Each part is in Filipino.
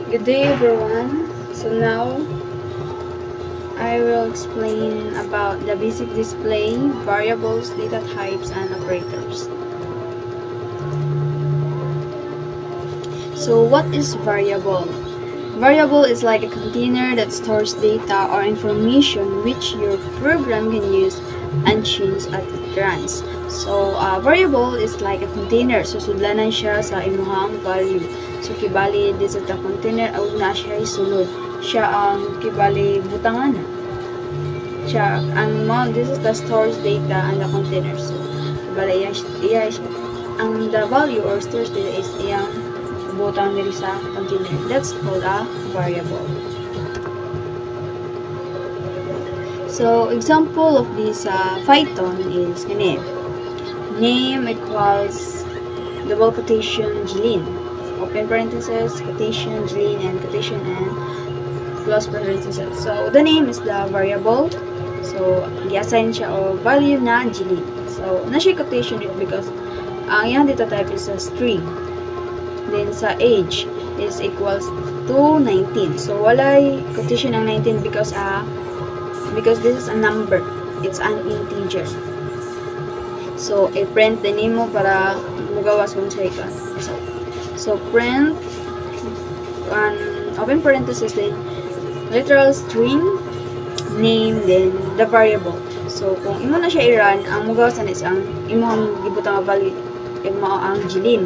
Good day everyone. So now I will explain about the basic display, variables, data types, and operators. So what is variable? Variable is like a container that stores data or information which your program can use and change as it runs. So variable is like a container. So sudlanan siya sa imuhang value. So kibali din sa container au na siya isulod. Siya ang kibali butangan. Siya ang this is the stores data and the container. So kibali iya ang the value or stores data is iyang butang diri sa container. That's called a variable. So example of this Python is kani. Name equals double quotation Jeline, open parenthesis, quotation Jeline, and quotation and close parenthesis. So the name is the variable. So i-assign siya o value na Jeline. So na siya quotation it because ang iyang data type is a string. Then sa age is equals to 19. So walay quotation ang 19 because this is a number. It's an integer. So i-print the name mo para magawas kung sa ikan. So print open parenthesis then literal string name then the variable. So kung imo na siya i-run, ang magawasan is ang imong gibutang value imo ang Jeline.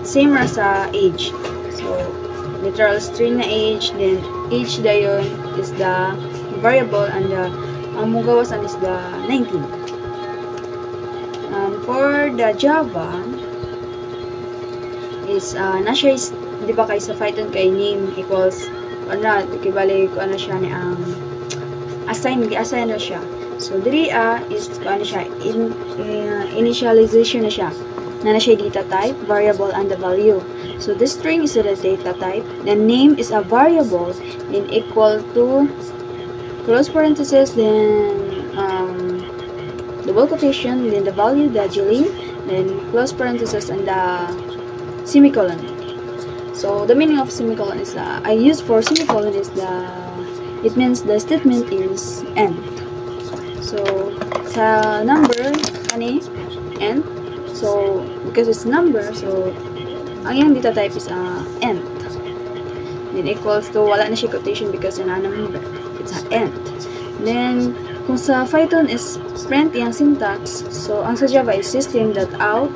Same as sa age. So literal string na age, then age dayon is the variable and ang magawasan is the 19. For the Java is na siya is di ba kay sa Python kay name equals kibali ko siya ni ang assign na siya. So diri is siya initialization na siya. Na siya data type, variable, and the value. So the string is the data type. The name is a variable in equal to close parenthesis, then double quotation, then the value, the Jeline, then close parenthesis, and the semicolon. So the meaning of semicolon is I use for semicolon is it means the statement is end. So sa number ani end. So, because it's number, so, ang yung data type is end. Then, equals to, wala na siya quotation because yun number. It's end. Then, kung sa Python is print yung syntax, so, ang sa Java is system.out,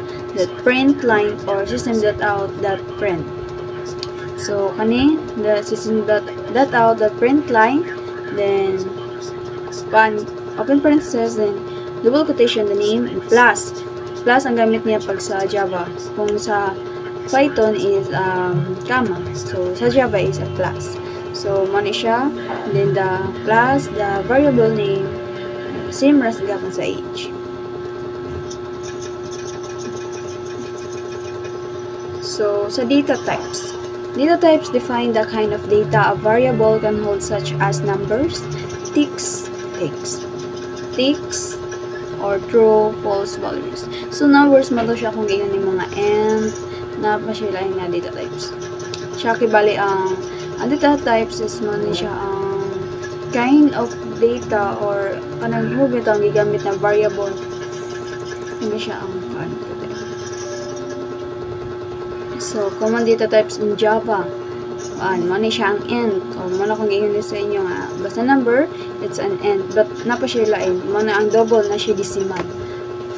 print line, or system.out, print. So, kani, the system.out, print line, then, open parenthesis, then, double quotation, the name, and plus ang gamit niya pag sa Java. Kung sa Python is comma. So sa Java is a plus. So money siya, then the plus the variable name same as gapon sa age. So sa data types. Data types define the kind of data a variable can hold, such as numbers, ticks, or true, false values. So numbers mo to siya kung ganyan yung mga and na pa siya lain nga data types. Siya kibali ang data types is man siya ang kind of data or kanang hugit ang gigamit na variable. Hindi siya ang so common data types in Java. Mani siya ang end. O muna kung ganyan sa inyo nga. Basta number, it's an end. But napa siya lain. Muna ang double na siya decimal.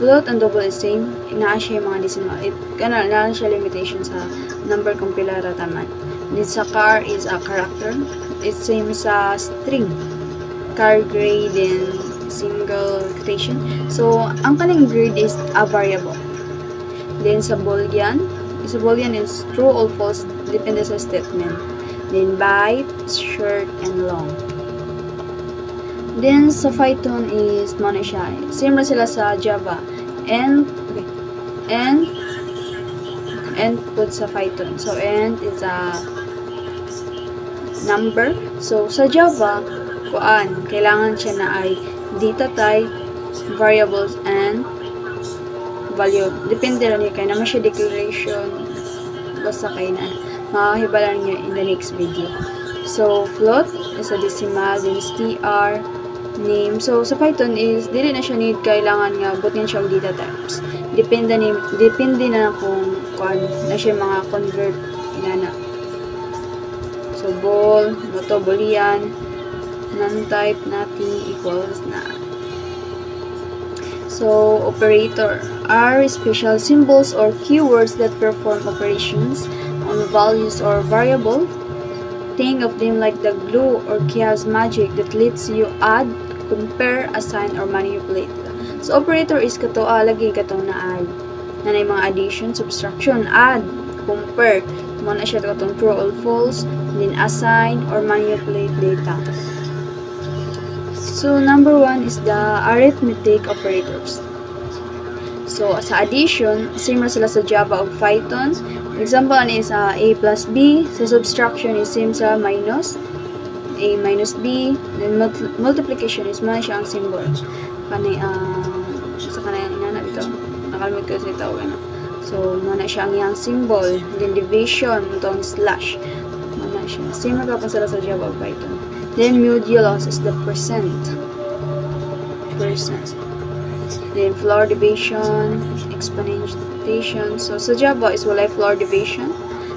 Float and double is same. Naa siya mga decimal. Na siya limitation sa number kung pila rataman. Then sa car is a character. It's same sa string. Car grade and single quotation. So, ang kaning grade is a variable. Then sa Boolean is true or false depende sa statement. Then byte, short, and long. Then sa Python is mana siya. Same na sila sa Java. And put sa Python. So end is a number. So sa Java, kailangan siya na ay data type, variables, and value. Depende lang kay naman siya declaration basta kay na Mahibalan niyo in the next video. So, float is a decimal, then str, name. So, sa Python is, dili na siya need kailangan nga butin siya og data types. Depende na kung na siya mga convert inana. So, bool, moto, boolean, non-type, nothing equals na. So, operator are special symbols or keywords that perform operations on values or variable. Think of them like the glue or chaos magic that lets you add, compare, assign, or manipulate. So, operator is lagi katong na add. Nanay mga addition, subtraction, add, compare. Muna siya katong true or false, then assign or manipulate data. So, number 1 is the arithmetic operators. So, sa addition, same na sila sa Java o Python. Example is A plus B. Sa subtraction is same sa minus. A minus B. Then, multiplication is man siya ang symbol. Sa kanayang inanap ito. Nakalimit ko sa ito. So, muna siya ang iyang symbol. Then, division, itong slash. Muna siya. Same na kapag sila sa Java o Python. Then, modulus is the percent. Then, floor division, exponentation. So, sa Java is walay floor division.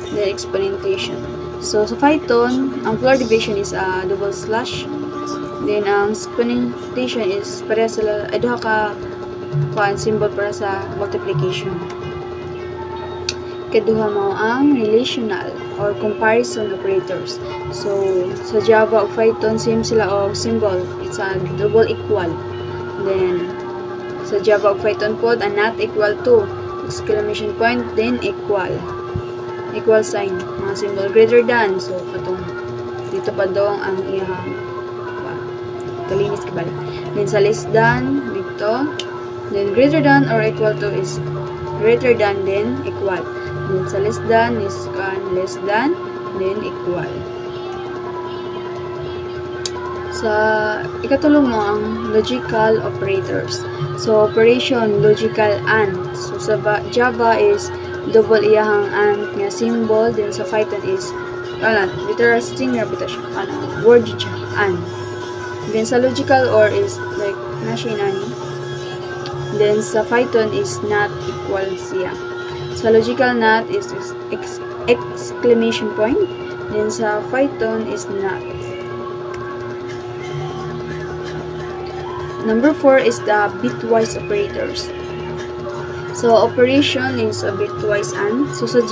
Then, exponentation. So, sa Python, ang floor division is double slash. Then, ang exponentation is para sila, duha ka symbol para sa multiplication. Kaduha mo ang relational or comparison operators. So, sa Java o Python, same sila o symbol. It's a double equal. Then, sa Java o Python pod, a not equal to, exclamation point, then equal. Equal sign. Mga symbol greater than. So, katong dito pa dong ang iyang kalinis kabalik. Then, sa less than, dito. Then, greater than or equal to is greater than, then equal. Then, sa less than is less than, then equal. Sa ikatulo mo ang logical operators. So, operation, logical AND. So, sa Java is double iyahang AND nga symbol. Then, sa Python is literal string repetition. Word siya, AND. Then, sa logical OR is like, nasya inani. Then, sa Python is not equal siya. Sa logical not is exclamation point. Then sa Python is not. Number 4 is the bitwise operators. So operation is a bitwise AND. So sa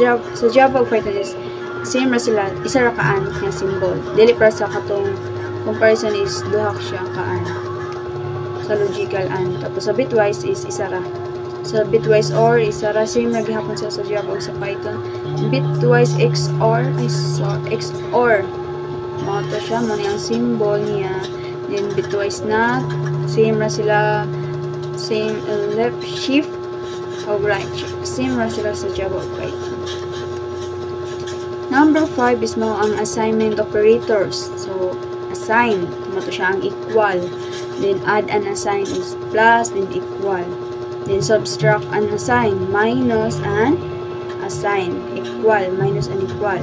Java o Python is same ra sila, isa ra ka AND nga symbol. Dili para sa katong comparison is duha siya ka AND. Sa logical AND. Tapos sa bitwise is isa ra. Sa bitwise OR, isa ra same na gihapon sa Java o sa Python. Bitwise XOR, XOR. Mga siya, muna yung symbol niya. Then bitwise not, same ra sila, same left shift o right shift. Same ra sila sa Java o Python. Number 5 is mo ang assignment operators. So, assign, mato siya ang equal. Then add and assign is plus, then equal. Then subtract and assign, minus and assign, equal, minus and equal.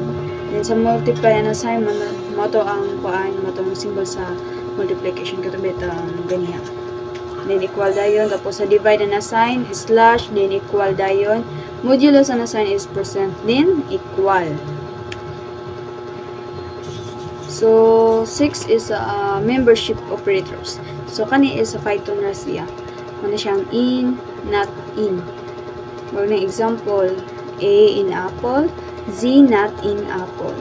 Then sa multiply and assign, moto ang moto ang symbol sa multiplication, katubit ang ganyan. Then equal dayon, tapos sa divide and assign, slash, then equal dayon. Modulus and assign is percent, then equal. So, 6 is membership operators. So, kani is sa Python ra siya. Ano siyang in, not in. For an example, A in apple, Z not in apple.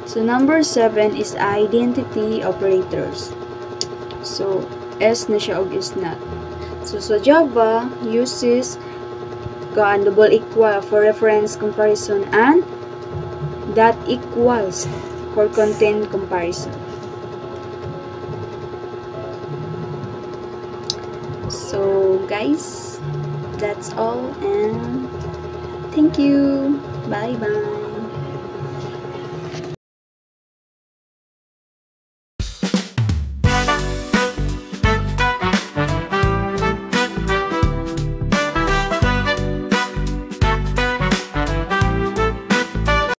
So, number 7 is identity operators. So, S na siya og is not. So, sa Java, uses double equal for reference comparison and that equals for content comparison. So guys, that's all and thank you. Bye bye.